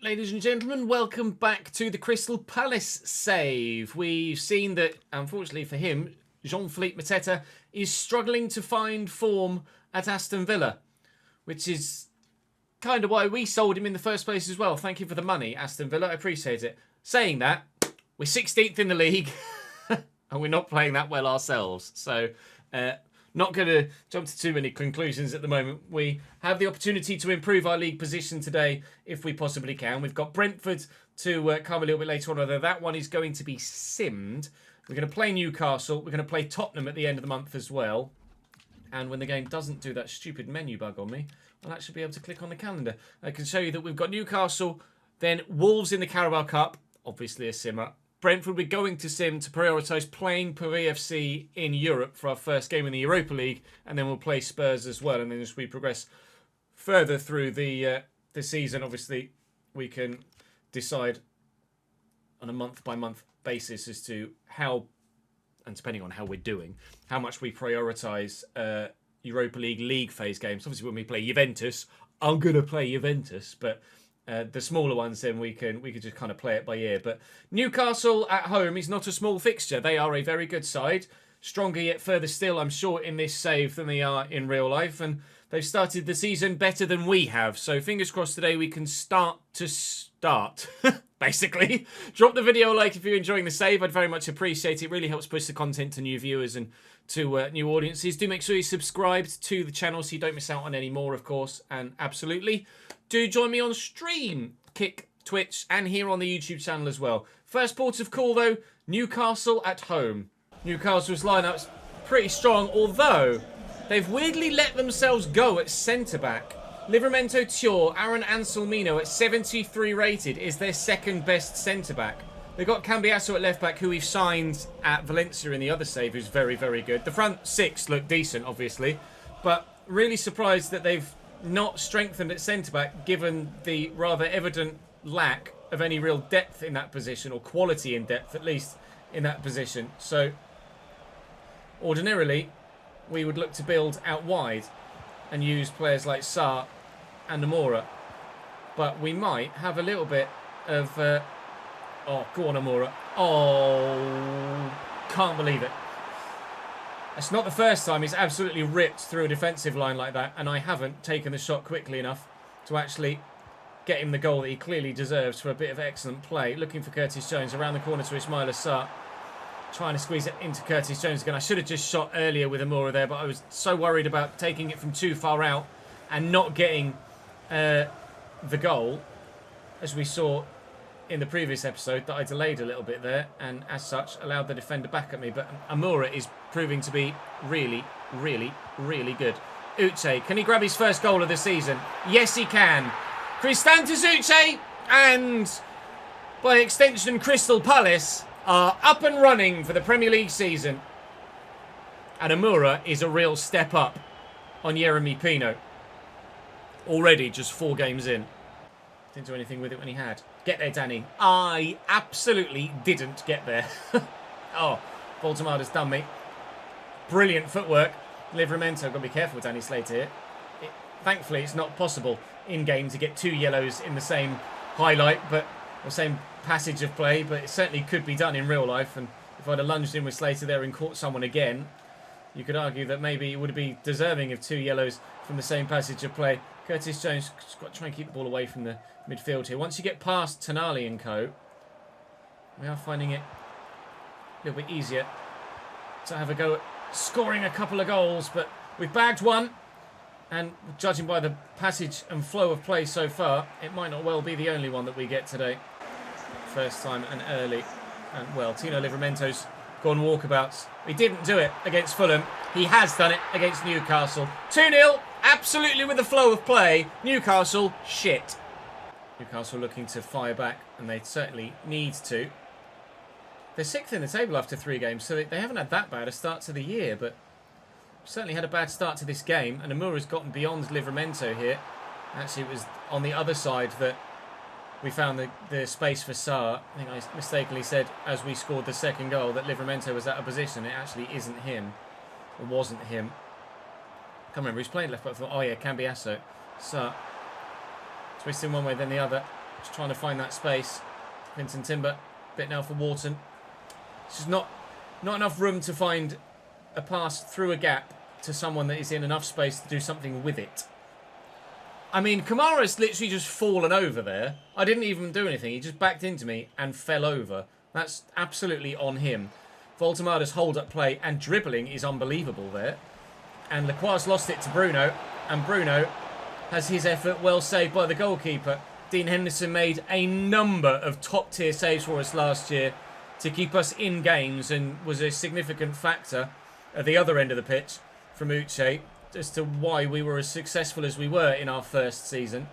Ladies and gentlemen, welcome back to the Crystal Palace save. We've seen that, unfortunately for him, Jean-Philippe Mateta is struggling to find form at Aston Villa, which is kind of why we sold him in the first place as well. Thank you for the money, Aston Villa. I appreciate it. Saying that, we're 16th in the league, and we're not playing that well ourselves. So, not going to jump to too many conclusions at the moment. We have the opportunity to improve our league position today if we possibly can. We've got Brentford to come a little bit later on, although that one is going to be simmed. We're going to play Newcastle. We're going to play Tottenham at the end of the month as well. And when the game doesn't do that stupid menu bug on me, I'll actually be able to click on the calendar. I can show you that we've got Newcastle, then Wolves in the Carabao Cup, obviously a simmer. Brentford, we're going to sim to prioritise playing Paris FC in Europe for our first game in the Europa League, and then we'll play Spurs as well. And then as we progress further through the season, obviously we can decide on a month-by-month basis as to how, and depending on how we're doing, how much we prioritise Europa League phase games. Obviously, when we play Juventus, I'm going to play Juventus, but the smaller ones, then we could just kind of play it by ear. But Newcastle at home is not a small fixture. They are a very good side. Stronger yet further still, I'm sure, in this save than they are in real life. And they've started the season better than we have. So fingers crossed today we can start, basically. Drop the video a like if you're enjoying the save. I'd very much appreciate it. It really helps push the content to new viewers and to new audiences. Do make sure you're subscribed to the channel so you don't miss out on any more, of course. And absolutely, do join me on stream, Kick, Twitch, and here on the YouTube channel as well. First port of call, though, Newcastle at home. Newcastle's lineup's pretty strong, although they've weirdly let themselves go at centre-back. Livramento Thiaw, Aaron Anselmino at 73 rated is their second best centre-back. They've got Cambiasso at left-back, who we've signed at Valencia in the other save, who's very, very good. The front six look decent, obviously, but really surprised that they've not strengthened at centre-back, given the rather evident lack of any real depth in that position, or quality in depth, at least, in that position. So, ordinarily, we would look to build out wide and use players like Sarr and Amora. But we might have a little bit of... oh, go on, Amora. Oh, can't believe it. It's not the first time he's absolutely ripped through a defensive line like that, and I haven't taken the shot quickly enough to actually get him the goal that he clearly deserves for a bit of excellent play. Looking for Curtis Jones around the corner to Ismail Assar. Trying to squeeze it into Curtis Jones again. I should have just shot earlier with Amora there, but I was so worried about taking it from too far out and not getting the goal, as we saw in the previous episode, that I delayed a little bit there, and as such allowed the defender back at me. But Amora is proving to be really, really, really good. Uche, can he grab his first goal of the season? Yes, he can. Kristantis Uche, and by extension Crystal Palace, are up and running for the Premier League season. And Amora is a real step up on Yeremy Pino. Already just 4 games in. Didn't do anything with it when he had. Get there, Danny. I absolutely didn't get there. Oh, Baltimore's done me. Brilliant footwork. Livramento, got to be careful with Danny Slater here. Thankfully, it's not possible in-game to get 2 yellows in the same highlight, but the same passage of play, but it certainly could be done in real life. And if I'd have lunged in with Slater there and caught someone again, you could argue that maybe it would be deserving of 2 yellows from the same passage of play. Curtis Jones has got to try and keep the ball away from the midfield here. Once you get past Tonali and co, we are finding it a little bit easier to have a go at scoring a couple of goals, but we've bagged one, and judging by the passage and flow of play so far, it might not well be the only one that we get today. First time and early. And well, Tino Livramento's gone walkabouts. He didn't do it against Fulham. He has done it against Newcastle. 2-0, absolutely with the flow of play. Newcastle, shit. Newcastle looking to fire back, and they certainly need to. They're 6th in the table after 3 games, so they haven't had that bad a start to the year, but certainly had a bad start to this game, and Amura's gotten beyond Livramento here. Actually, it was on the other side that we found the space for Sarr. I think I mistakenly said, as we scored the second goal, that Livramento was out of position. It actually isn't him. It wasn't him. I can't remember. He's playing left back. Oh, yeah, Cambiasso. Sarr twisting one way, then the other. Just trying to find that space. Vincent Timber, bit now for Wharton. It's just not enough room to find a pass through a gap to someone that is in enough space to do something with it. I mean, Kamara's literally just fallen over there. I didn't even do anything. He just backed into me and fell over. That's absolutely on him. Voltemada's hold-up play and dribbling is unbelievable there. And Lacroix's lost it to Bruno. And Bruno has his effort well saved by the goalkeeper. Dean Henderson made a number of top-tier saves for us last year to keep us in games and was a significant factor at the other end of the pitch from Uche as to why we were as successful as we were in our first season.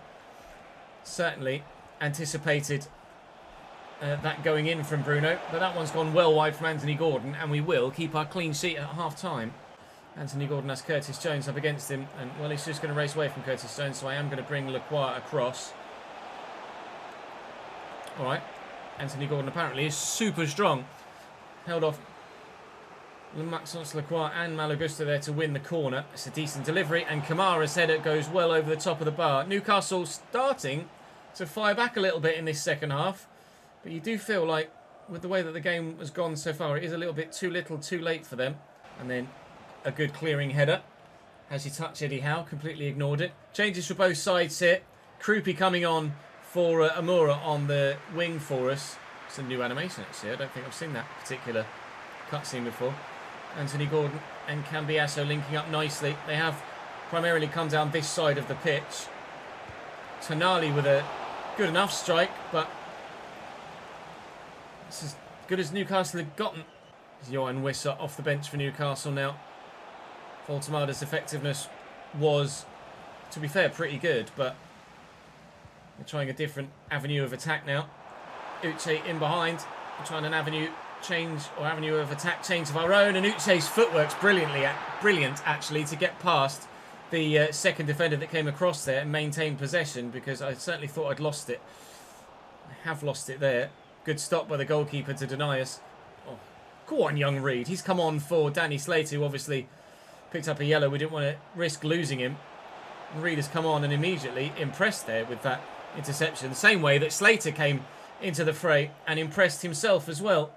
Certainly anticipated that going in from Bruno, but that one's gone well wide from Anthony Gordon, and we will keep our clean sheet at half-time. Anthony Gordon has Curtis Jones up against him, and well, he's just going to race away from Curtis Jones, so I am going to bring Lacroix across. All right, Anthony Gordon apparently is super strong. Held off Maxence Lacroix and Malagusta there to win the corner. It's a decent delivery, and Kamara's header goes well over the top of the bar. Newcastle starting to fire back a little bit in this second half, but you do feel like with the way that the game has gone so far, it is a little bit too little, too late for them. And then a good clearing header. Has he touched Eddie Howe? Completely ignored it. Changes for both sides here. Krupi coming on for Amora on the wing for us. It's a new animation actually. I don't think I've seen that particular cutscene before. Anthony Gordon and Cambiasso linking up nicely. They have primarily come down this side of the pitch. Tonali with a good enough strike, but it's as good as Newcastle had gotten. Jhon Wissa off the bench for Newcastle now. Voltemada's effectiveness was, to be fair, pretty good, but we're trying a different avenue of attack now. Uche in behind. We're trying an avenue of attack change of our own, and Uche's footwork's brilliant actually to get past the second defender that came across there and maintain possession, because I certainly thought I'd lost it. I have lost it there. Good stop by the goalkeeper to deny us. Oh, go on, young Reed. He's come on for Danny Slater, who obviously picked up a yellow. We didn't want to risk losing him. And Reed has come on and immediately impressed there with that interception. The same way that Slater came into the fray and impressed himself as well.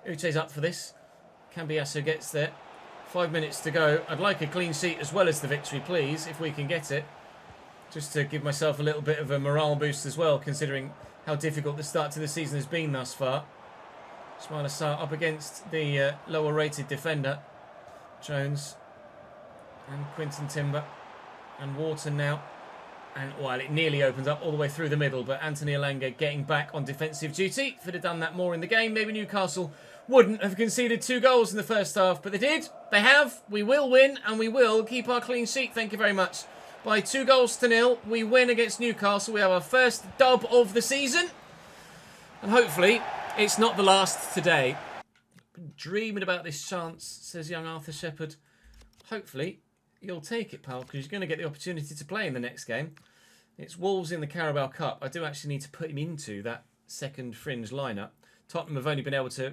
Uche's up for this. Cambiasso gets there. 5 minutes to go. I'd like a clean sheet as well as the victory, please, if we can get it. Just to give myself a little bit of a morale boost as well, considering how difficult the start to the season has been thus far. Ismaila Sarr up against the lower rated defender. Jones and Quinton Timber and Wharton now. And well, it nearly opens up all the way through the middle, but Anthony Elanga getting back on defensive duty. If they'd have done that more in the game, maybe Newcastle wouldn't have conceded 2 goals in the first half, but they did. They have. We will win, and we will keep our clean sheet. Thank you very much. By 2-0, we win against Newcastle. We have our first dub of the season, and hopefully it's not the last today. Been dreaming about this chance, says young Arthur Shepherd. Hopefully you'll take it, pal, because you're going to get the opportunity to play in the next game. It's Wolves in the Carabao Cup. I do actually need to put him into that second fringe lineup. Tottenham have only been able to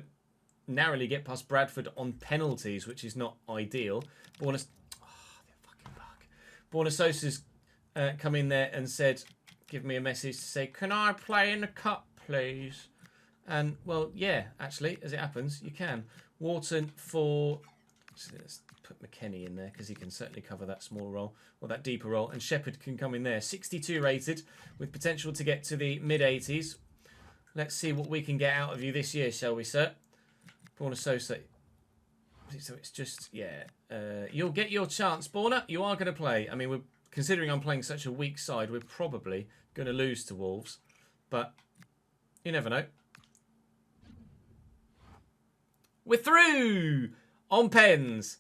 narrowly get past Bradford on penalties, which is not ideal. Borna Sosa's come in there and said, give me a message to say, can I play in the cup, please? And, well, yeah, actually, as it happens, you can. Wharton for... Let's put McKennie in there because he can certainly cover that small role or that deeper role, and Shepherd can come in there. 62 rated with potential to get to the mid-80s. Let's see what we can get out of you this year, shall we, sir? Borna Sosa. So it's just, yeah. You'll get your chance, Borna. You are going to play. I mean, considering I'm playing such a weak side, we're probably going to lose to Wolves, but you never know. We're through on pens.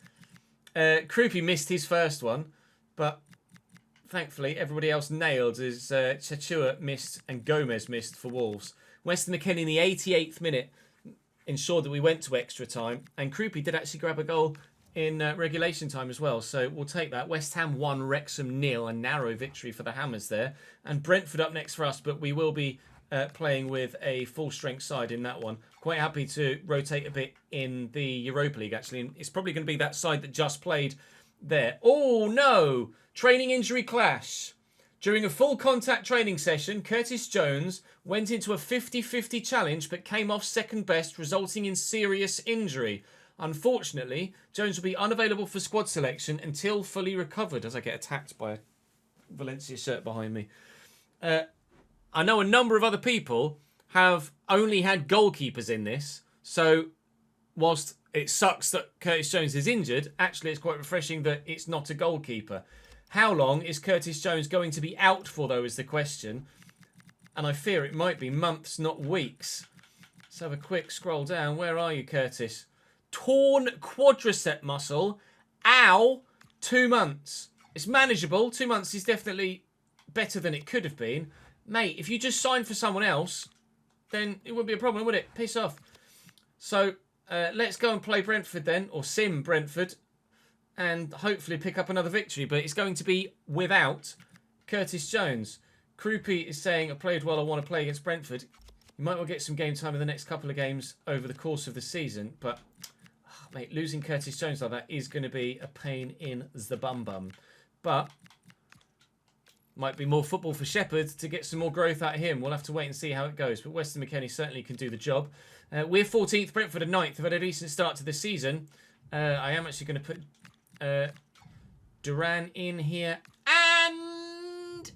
Krupi missed his first one, but thankfully everybody else nailed as Chachua missed and Gomez missed for Wolves. Weston McKennie in the 88th minute ensured that we went to extra time, and Krupi did actually grab a goal in regulation time as well, so we'll take that. West Ham 1, Wrexham 0, a narrow victory for the Hammers there. And Brentford up next for us, but we will be playing with a full-strength side in that one. Quite happy to rotate a bit in the Europa League, actually. And it's probably going to be that side that just played there. Oh, no! Training injury clash. During a full contact training session, Curtis Jones went into a 50-50 challenge but came off second best, resulting in serious injury. Unfortunately, Jones will be unavailable for squad selection until fully recovered, as I get attacked by a Valencia shirt behind me. I know a number of other people have only had goalkeepers in this, so whilst it sucks that Curtis Jones is injured, actually it's quite refreshing that it's not a goalkeeper. How long is Curtis Jones going to be out for, though, is the question. And I fear it might be months, not weeks. Let's have a quick scroll down. Where are you, Curtis? Torn quadricep muscle. Ow. 2 months. It's manageable. 2 months is definitely better than it could have been. Mate, if you just signed for someone else, then it wouldn't be a problem, would it? Piss off. So, let's go and play Brentford then, or sim Brentford, and hopefully pick up another victory. But it's going to be without Curtis Jones. Krupi is saying, I played well, I want to play against Brentford. You might well get some game time in the next couple of games over the course of the season. But, mate, losing Curtis Jones like that is going to be a pain in the bum. But might be more football for Shepherd to get some more growth out of him. We'll have to wait and see how it goes. But Weston McKennie certainly can do the job. We're 14th, Brentford are 9th. They've had a decent start to the season. I am actually going to put Duran in here. And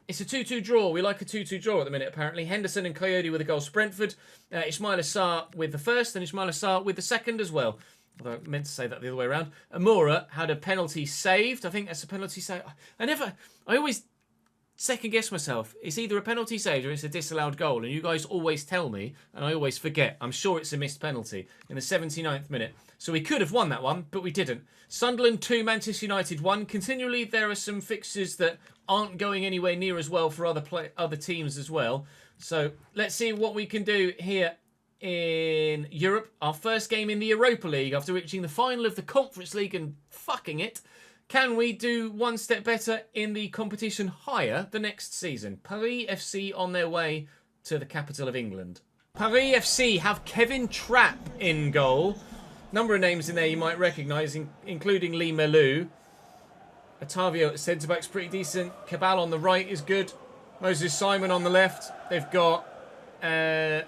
it's a 2-2 draw. We like a 2-2 draw at the minute, apparently. Henderson and Coyote with the goals for Brentford. Ismail Assar with the first and Ismail Assar with the second as well. Although I meant to say that the other way around. Amora had a penalty saved. I think that's a penalty save. I always second guess myself. It's either a penalty saved or it's a disallowed goal. And you guys always tell me, and I always forget. I'm sure it's a missed penalty in the 79th minute. So we could have won that one, but we didn't. Sunderland 2, Manchester United 1. Continually, there are some fixtures that aren't going anywhere near as well for other teams as well. So let's see what we can do here in Europe. Our first game in the Europa League after reaching the final of the Conference League and fucking it. Can we do one step better in the competition higher the next season? Paris FC on their way to the capital of England. Paris FC have Kevin Trapp in goal. Number of names in there you might recognise, including Lee Melou. Otavio at centre-back's pretty decent. Cabal on the right is good. Moses Simon on the left. They've got... my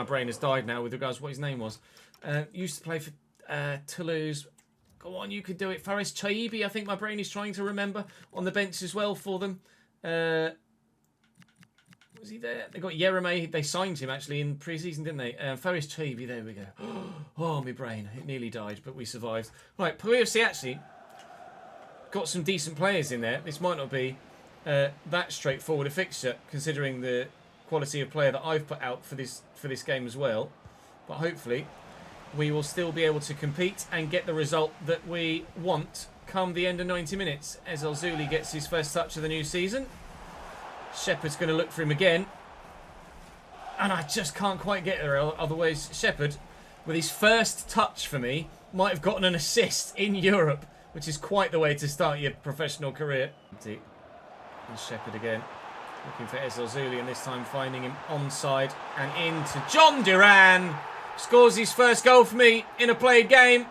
brain has died now with regards to what his name was. Used to play for Toulouse. Go on, you could do it. Faris Chaibi, I think my brain is trying to remember. On the bench as well for them. Was he there? They got Yereme. They signed him, actually, in pre-season, didn't they? Faris Chaibi, there we go. Oh, my brain. It nearly died, but we survived. Right, Paris FC actually got some decent players in there. This might not be that straightforward a fixture, considering the quality of player that I've put out for this game as well. But hopefully we will still be able to compete and get the result that we want come the end of 90 minutes. As Zuli gets his first touch of the new season. Shepherd's going to look for him again. And I just can't quite get there. Otherwise, Shepherd, with his first touch for me, might have gotten an assist in Europe, which is quite the way to start your professional career. And Shepherd again. Looking for Ezel Zuli, and this time finding him onside and into Jhon Duran. Scores his first goal for me in a played game.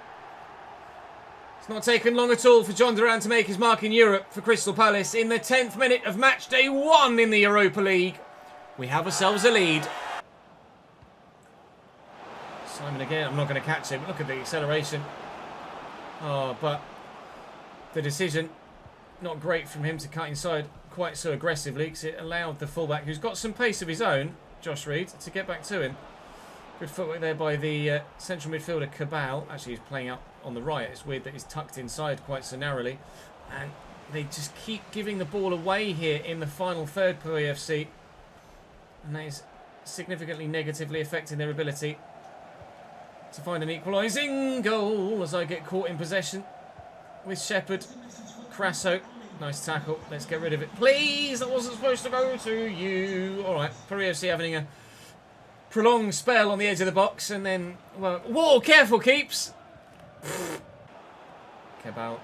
It's not taken long at all for Jhon Duran to make his mark in Europe for Crystal Palace. In the 10th minute of match day 1 in the Europa League, we have ourselves a lead. Simon again. I'm not going to catch him. Look at the acceleration. Oh, but the decision, not great from him to cut inside quite so aggressively, because it allowed the fullback, who's got some pace of his own, Josh Reed, to get back to him. Good footwork there by the central midfielder Cabal. Actually, he's playing out on the right. It's weird that he's tucked inside quite so narrowly. And they just keep giving the ball away here in the final third, Paris FC. And that is significantly negatively affecting their ability to find an equalising goal as I get caught in possession with Shepherd. Crasso. Nice tackle. Let's get rid of it. Please! That wasn't supposed to go to you. All right. Paris FC having a prolonged spell on the edge of the box. And then, well, whoa! Careful, keeps! Cabal.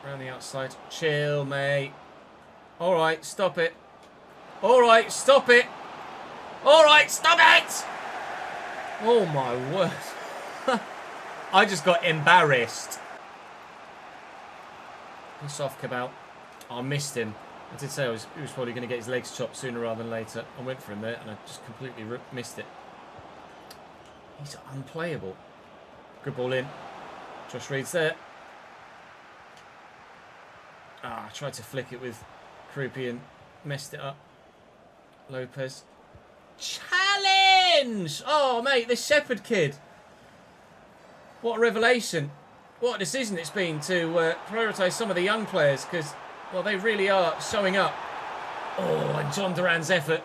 Around the outside. Chill, mate. All right. Stop it. All right. Stop it. All right. Stop it! Oh, my word. I just got embarrassed. Piss off, Cabal. I missed him. I did say he was probably going to get his legs chopped sooner rather than later. I went for him there and I just completely missed it. He's unplayable. Good ball in. Josh Reed's there. I tried to flick it with Krupi and messed it up. Lopez. Challenge! Oh, mate, this Shepherd kid. What a revelation. What a decision it's been to prioritise some of the young players because, well, they really are showing up. Oh, and Jhon Duran's effort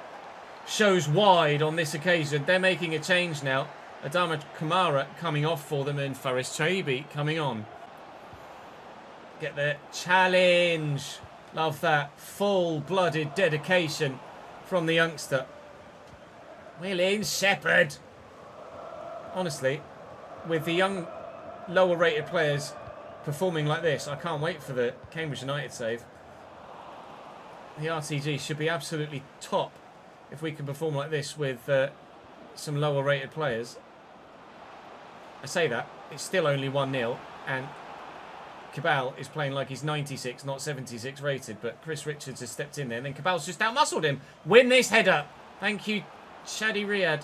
shows wide on this occasion. They're making a change now. Adama Kamara coming off for them and Faris Chaibi coming on. Get the challenge. Love that. Full-blooded dedication from the youngster. Willing Shepherd. Honestly, with the young, lower-rated players performing like this, I can't wait for the Cambridge United save. The RTG should be absolutely top if we can perform like this with some lower-rated players. I say that, it's still only 1-0, and Cabal is playing like he's 96, not 76 rated, but Chris Richards has stepped in there, and then Cabal's just outmuscled him. Win this header. Thank you, Shadi Riyad.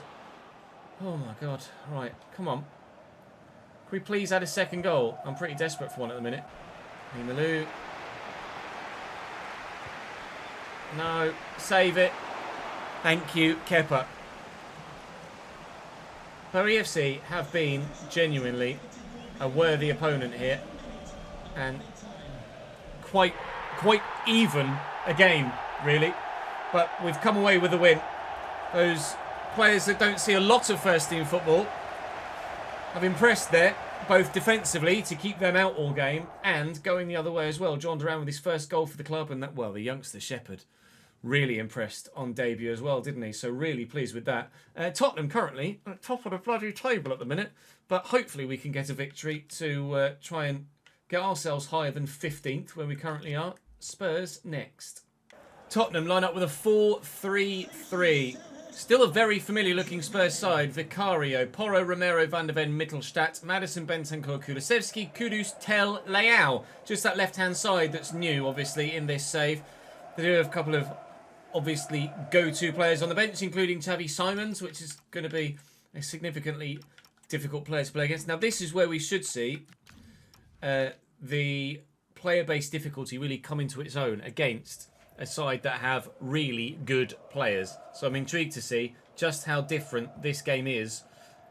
Oh my God. Right, come on. Can we please add a second goal? I'm pretty desperate for one at the minute. Malou. No, save it. Thank you, Kepa. Bury FC have been genuinely a worthy opponent here. And quite even a game, really. But we've come away with a win. Those players that don't see a lot of first-team football have impressed there, both defensively to keep them out all game and going the other way as well. Jhon Duran with his first goal for the club, and that, well, the youngster Shepherd really impressed on debut as well, didn't he? So really pleased with that. Tottenham currently at top of the bloody table at the minute, but hopefully we can get a victory to try and get ourselves higher than 15th where we currently are. Spurs next. Tottenham line up with a 4-3-3. Still a very familiar looking Spurs side. Vicario, Porro, Romero, Van der Ven, Mittelstadt, Madison, Bentancur, Kulusevski, Kudus, Tel, Leao. Just that left-hand side that's new, obviously, in this save. They do have a couple of, obviously, go-to players on the bench, including Xavi Simons, which is going to be a significantly difficult player to play against. Now, this is where we should see the player-based difficulty really come into its own against a side that have really good players. So I'm intrigued to see just how different this game is,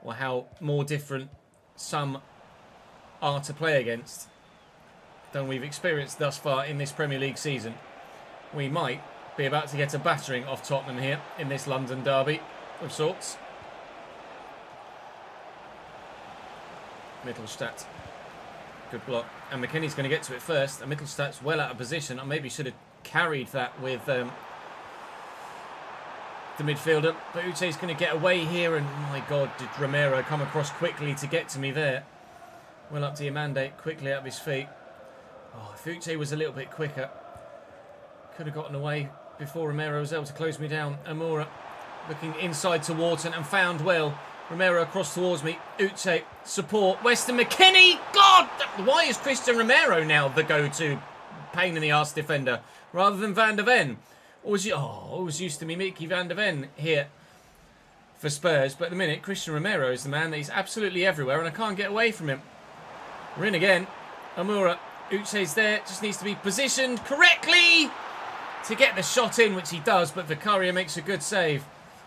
or how more different some are to play against than we've experienced thus far in this Premier League season. We might be about to get a battering off Tottenham here in this London derby of sorts. Mittelstadt. Good block. And McKennie's going to get to it first. And Mittelstadt's well out of position. I maybe should have carried that with the midfielder. But Uche's going to get away here. And my God, did Romero come across quickly to get to me there. Well up to Diamande, quickly out of his feet. Oh, if Uche was a little bit quicker, could have gotten away before Romero was able to close me down. Amora looking inside to Wharton and found well. Romero across towards me. Uche, support. Weston McKennie. God, why is Christian Romero now the go-to pain in the arse defender rather than Van der Ven? Always used to be Mickey Van der Ven here for Spurs. But at the minute, Christian Romero is the man that he's absolutely everywhere and I can't get away from him. We're in again. Amora. Uche's there. Just needs to be positioned correctly to get the shot in, which he does. But Vicario makes a good save.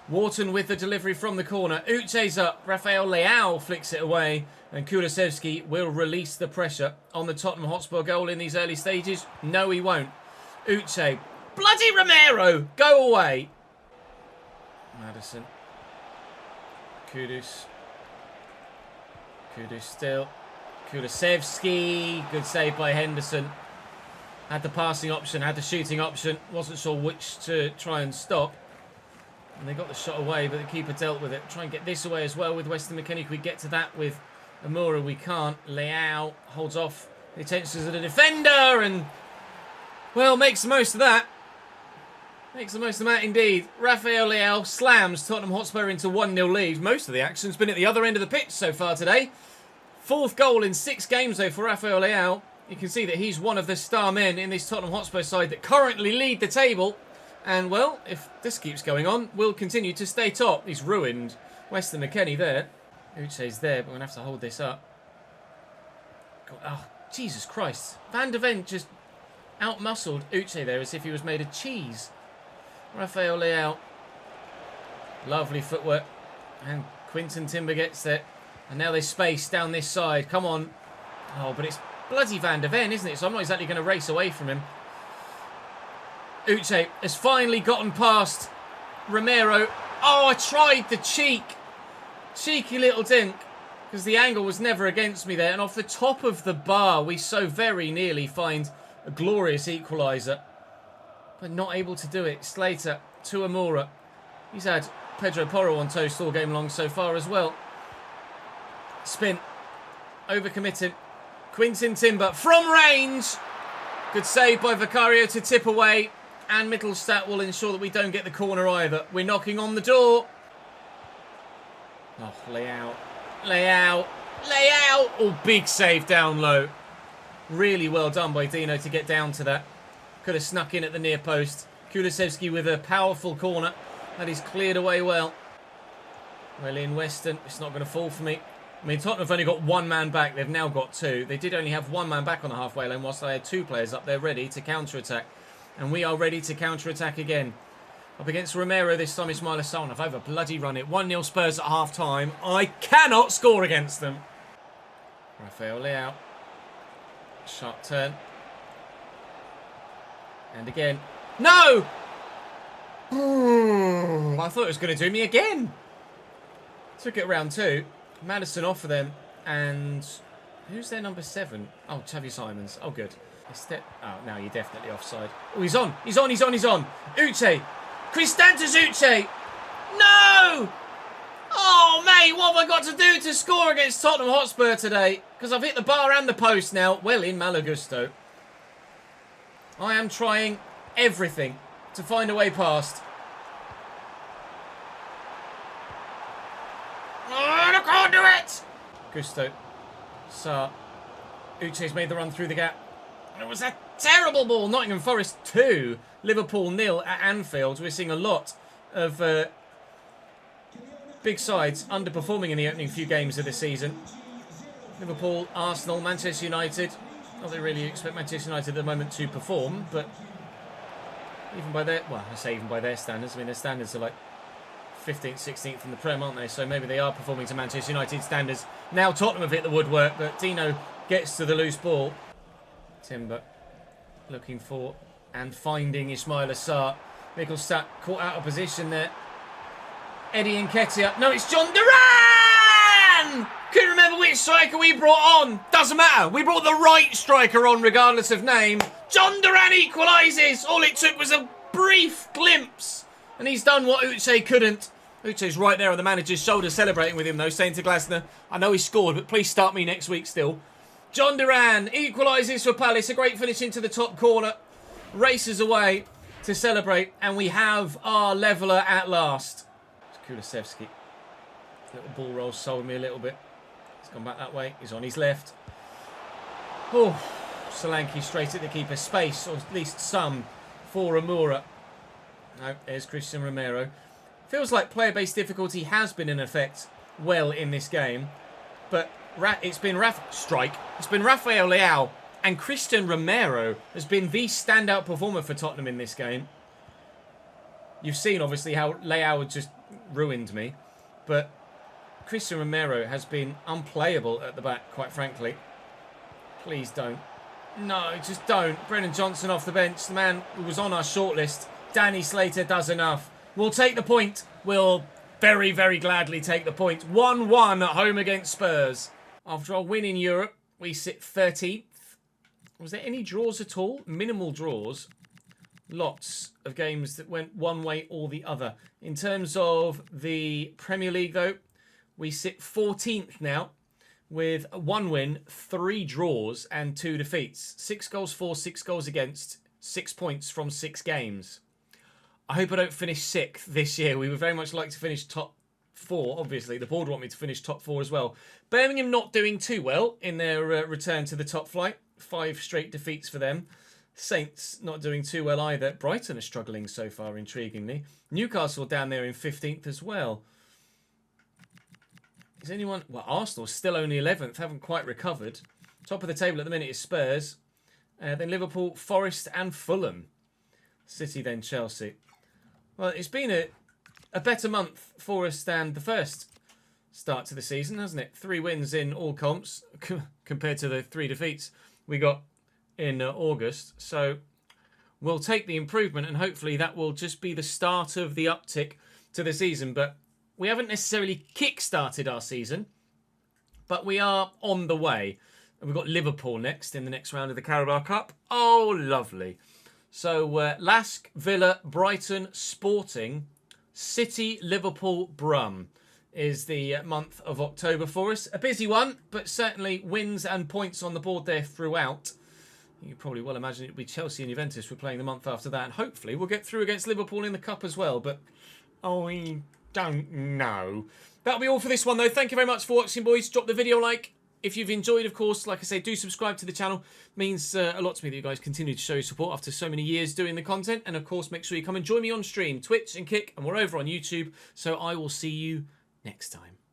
Wharton with the delivery from the corner. Uche's up. Rafael Leao flicks it away. And Kulusevski will release the pressure on the Tottenham Hotspur goal in these early stages. No, he won't. Uche. Bloody Romero! Go away. Madison. Kudus. Kudus still. Kulusevski. Good save by Henderson. Had the passing option, had the shooting option. Wasn't sure which to try and stop. And they got the shot away, but the keeper dealt with it. Try and get this away as well with Weston McKennie. Can we get to that with Amora? We can't. Leao holds off the attentions of the defender and, well, makes the most of that. Makes the most of that indeed. Rafael Leao slams Tottenham Hotspur into 1-0 lead. Most of the action's been at the other end of the pitch so far today. 4th goal in 6 games though for Rafael Leao. You can see that he's one of the star men in this Tottenham Hotspur side that currently lead the table. And, well, if this keeps going on, we'll continue to stay top. He's ruined Weston McKennie there. Uche's there, but we're going to have to hold this up. God, oh, Jesus Christ. Van de Ven just out-muscled Uche there as if he was made of cheese. Rafael Leao. Lovely footwork. And Quinton Timber gets there. And now there's space down this side. Come on. Oh, but it's bloody Van de Ven, isn't it? So I'm not exactly going to race away from him. Uche has finally gotten past Romero. Oh, I tried the cheek. Cheeky little dink. Because the angle was never against me there. And off the top of the bar, we so very nearly find a glorious equaliser. But not able to do it. Slater to Amora. He's had Pedro Porro on toast all game long so far as well. Spin. Overcommitted. Quinton Timber from range. Good save by Vicario to tip away. And Mittelstadt will ensure that we don't get the corner either. We're knocking on the door. Oh, Leao. Leao. Leao. Oh, big save down low. Really well done by Dino to get down to that. Could have snuck in at the near post. Kulusevski with a powerful corner. That is cleared away well. Well in Weston. It's not going to fall for me. I mean, Tottenham have only got one man back. They've now got two. They did only have one man back on the halfway line whilst they had two players up there ready to counter-attack. And we are ready to counter-attack again. Up against Romero this time, Ismail Assar. I've over bloody run it. 1-0 Spurs at half-time. I cannot score against them. Rafael Leao. Sharp turn. And again. No! I thought it was going to do me again. Took it round two. Maddison off for them. And who's their number 7? Oh, Xavi Simons. Oh, good. Oh, now you're definitely offside. Oh, he's on. He's on. He's on. He's on. Uche. Kristantas Uche. No! Oh, mate, what have I got to do to score against Tottenham Hotspur today? Because I've hit the bar and the post now. Well in Malagusto. I am trying everything to find a way past. Oh, I can't do it! Gusto. Sarr. Uche's made the run through the gap. It was a terrible ball. Nottingham Forest 2. Liverpool 0 at Anfield. We're seeing a lot of big sides underperforming in the opening few games of the season. Liverpool, Arsenal, Manchester United. Not that they really expect Manchester United at the moment to perform, but even by their, well, I say even by their standards. I mean, their standards are like 15th, 16th in the Prem, aren't they? So maybe they are performing to Manchester United standards. Now Tottenham have hit the woodwork, but Dino gets to the loose ball. Timber looking for and finding Ismail Assar. Mittelstadt caught out of position there. Eddie Nketiah. No, it's Jhon Duran! Couldn't remember which striker we brought on. Doesn't matter. We brought the right striker on regardless of name. Jhon Duran equalises. All it took was a brief glimpse. And he's done what Uche couldn't. Uche's right there on the manager's shoulder celebrating with him though, saying to Glasner, I know he scored, but please start me next week still. Jhon Duran equalises for Palace. A great finish into the top corner. Races away to celebrate. And we have our leveller at last. It's Kulusevski. Little ball roll sold me a little bit. He's gone back that way. He's on his left. Oh, Solanke straight at the keeper. Space, or at least some, for Amora. No, there's Christian Romero. Feels like player-based difficulty has been in effect well in this game. But it's been It's been Rafael Leao and Christian Romero has been the standout performer for Tottenham in this game. You've seen obviously how Leao had just ruined me, but Christian Romero has been unplayable at the back, quite frankly. Please don't. No, just don't. Brennan Johnson off the bench, the man who was on our shortlist. Danny Slater does enough. We'll take the point. We'll very, very gladly take the point. 1-1 at home against Spurs. After our win in Europe, we sit 13th. Was there any draws at all? Minimal draws. Lots of games that went one way or the other. In terms of the Premier League, though, we sit 14th now with 1 win, 3 draws and 2 defeats. 6 goals for, 6 goals against, 6 points from 6 games. I hope I don't finish 6th this year. We would very much like to finish top 4, obviously. The board want me to finish top 4 as well. Birmingham not doing too well in their return to the top flight. 5 straight defeats for them. Saints not doing too well either. Brighton are struggling so far, intriguingly. Newcastle down there in 15th as well. Is anyone... Well, Arsenal still only 11th, haven't quite recovered. Top of the table at the minute is Spurs. Then Liverpool, Forest and Fulham. City, then Chelsea. Well, it's been a better month for us than the first start to the season, hasn't it? 3 wins in all comps compared to the 3 defeats we got in August. So we'll take the improvement, and hopefully that will just be the start of the uptick to the season. But we haven't necessarily kick-started our season, but we are on the way. And we've got Liverpool next in the next round of the Carabao Cup. Oh, lovely. So Lask, Villa, Brighton, Sporting, City, Liverpool, Brum is the month of October for us. A busy one, but certainly wins and points on the board there throughout. You probably well imagine it'll be Chelsea and Juventus we're playing the month after that. And hopefully we'll get through against Liverpool in the Cup as well. But I don't know. That'll be all for this one, though. Thank you very much for watching, boys. Drop the video a like. If you've enjoyed, of course, like I say, do subscribe to the channel. Means a lot to me that you guys continue to show your support after so many years doing the content. And, of course, make sure you come and join me on stream, Twitch and Kick. And we're over on YouTube. So I will see you next time.